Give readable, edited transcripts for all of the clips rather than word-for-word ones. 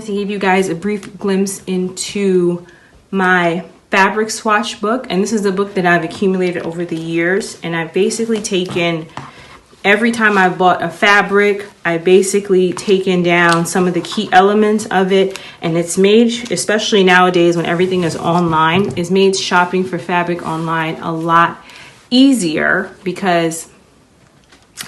to give you guys a brief glimpse into my fabric swatch book. And this is a book that I've accumulated over the years. And I've basically taken, every time I've bought a fabric, I basically taken down some of the key elements of it. And it's made, especially nowadays when everything is online, it's made shopping for fabric online a lot easier because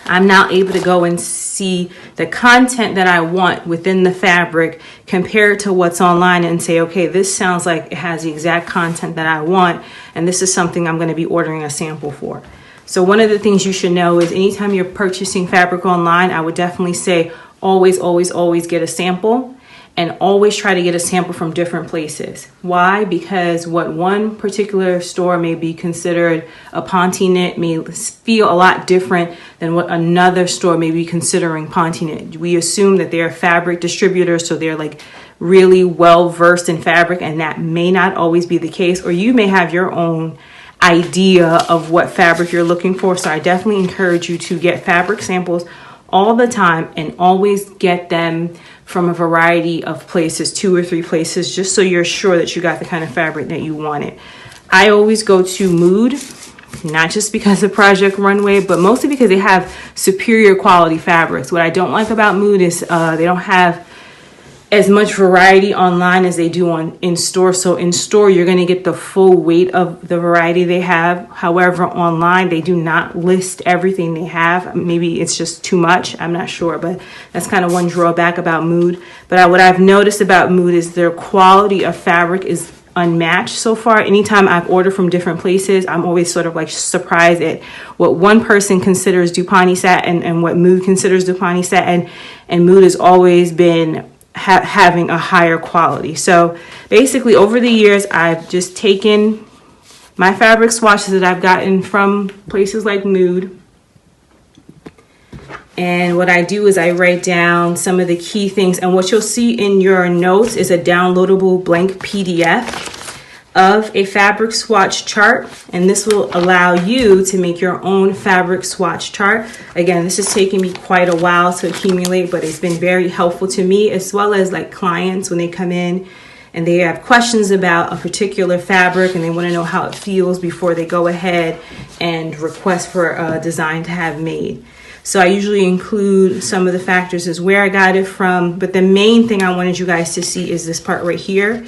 I'm now able to go and see the content that I want within the fabric compared to what's online and say, okay, this sounds like it has the exact content that I want, and this is something I'm going to be ordering a sample for. So one of the things you should know is anytime you're purchasing fabric online, I would definitely say always, always, always get a sample. And always try to get a sample from different places. Why? Because what one particular store may be considered a Ponte knit may feel a lot different than what another store may be considering Ponte knit. We assume that they're fabric distributors, so they're like really well versed in fabric, and that may not always be the case. Or you may have your own idea of what fabric you're looking for. So I definitely encourage you to get fabric samples all the time and always get them from a variety of places, 2 or 3 places, just so you're sure that you got the kind of fabric that you wanted. I always go to Mood, not just because of Project Runway, but mostly because they have superior quality fabrics. What I don't like about Mood is they don't have as much variety online as they do in store. So in store, you're going to get the full weight of the variety they have. However, online, they do not list everything they have. Maybe it's just too much. I'm not sure, but that's kind of one drawback about Mood. But what I've noticed about Mood is their quality of fabric is unmatched so far. Anytime I've ordered from different places, I'm always sort of like surprised at what one person considers Dupont satin and what Mood considers Dupont satin. And Mood has always been having a higher quality. So basically over the years, I've just taken my fabric swatches that I've gotten from places like Mood, and what I do is I write down some of the key things, and what you'll see in your notes is a downloadable blank PDF of a fabric swatch chart, and this will allow you to make your own fabric swatch chart. Again, this has taken me quite a while to accumulate, but it's been very helpful to me, as well as like clients when they come in and they have questions about a particular fabric and they want to know how it feels before they go ahead and request for a design to have made. So I usually include some of the factors as where I got it from, but the main thing I wanted you guys to see is this part right here.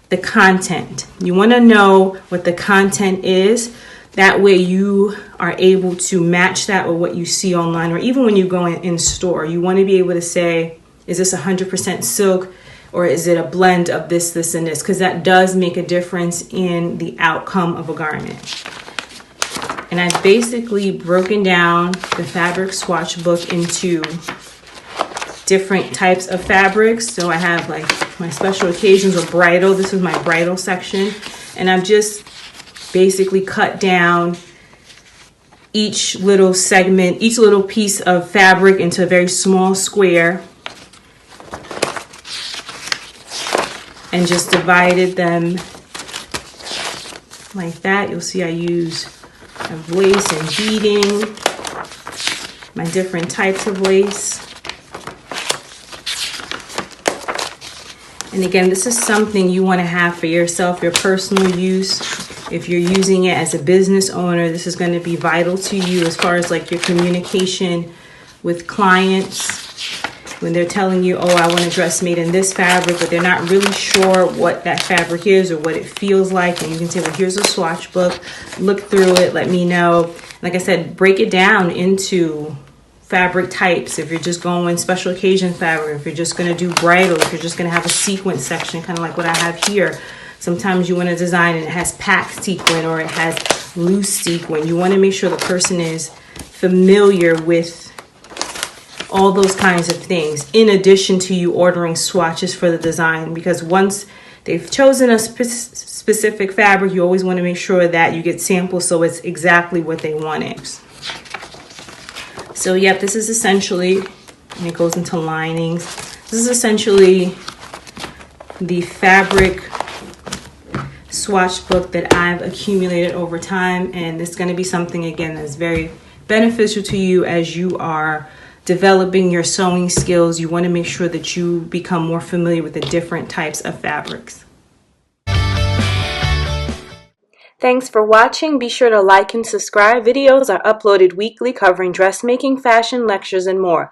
The content. You want to know what the content is. That way you are able to match that with what you see online, or even when you go in store. You want to be able to say, is this 100% silk, or is it a blend of this, this, and this? Because that does make a difference in the outcome of a garment. And I've basically broken down the fabric swatch book into different types of fabrics. So I have like my special occasions or bridal. This is my bridal section. And I've just basically cut down each little segment, each little piece of fabric into a very small square, and just divided them like that. You'll see I use lace and beading, my different types of lace. And again, this is something you want to have for yourself, your personal use. If you're using it as a business owner, this is going to be vital to you as far as like your communication with clients. When they're telling you, oh, I want a dress made in this fabric, but they're not really sure what that fabric is or what it feels like. And you can say, well, here's a swatch book. Look through it. Let me know. Like I said, break it down into fabric types. If you're just going special occasion fabric, if you're just going to do bridal, if you're just going to have a sequin section, kind of like what I have here. Sometimes you want to design and it has packed sequin or it has loose sequin. You want to make sure the person is familiar with all those kinds of things, in addition to you ordering swatches for the design, because once they've chosen a specific fabric, you always want to make sure that you get samples so it's exactly what they wanted. So yep, this is essentially, and it goes into linings, this is essentially the fabric swatch book that I've accumulated over time, and it's going to be something again that's very beneficial to you as you are developing your sewing skills, you want to make sure that you become more familiar with the different types of fabrics. Thanks for watching. Be sure to like and subscribe. Videos are uploaded weekly covering dressmaking, fashion, lectures, and more.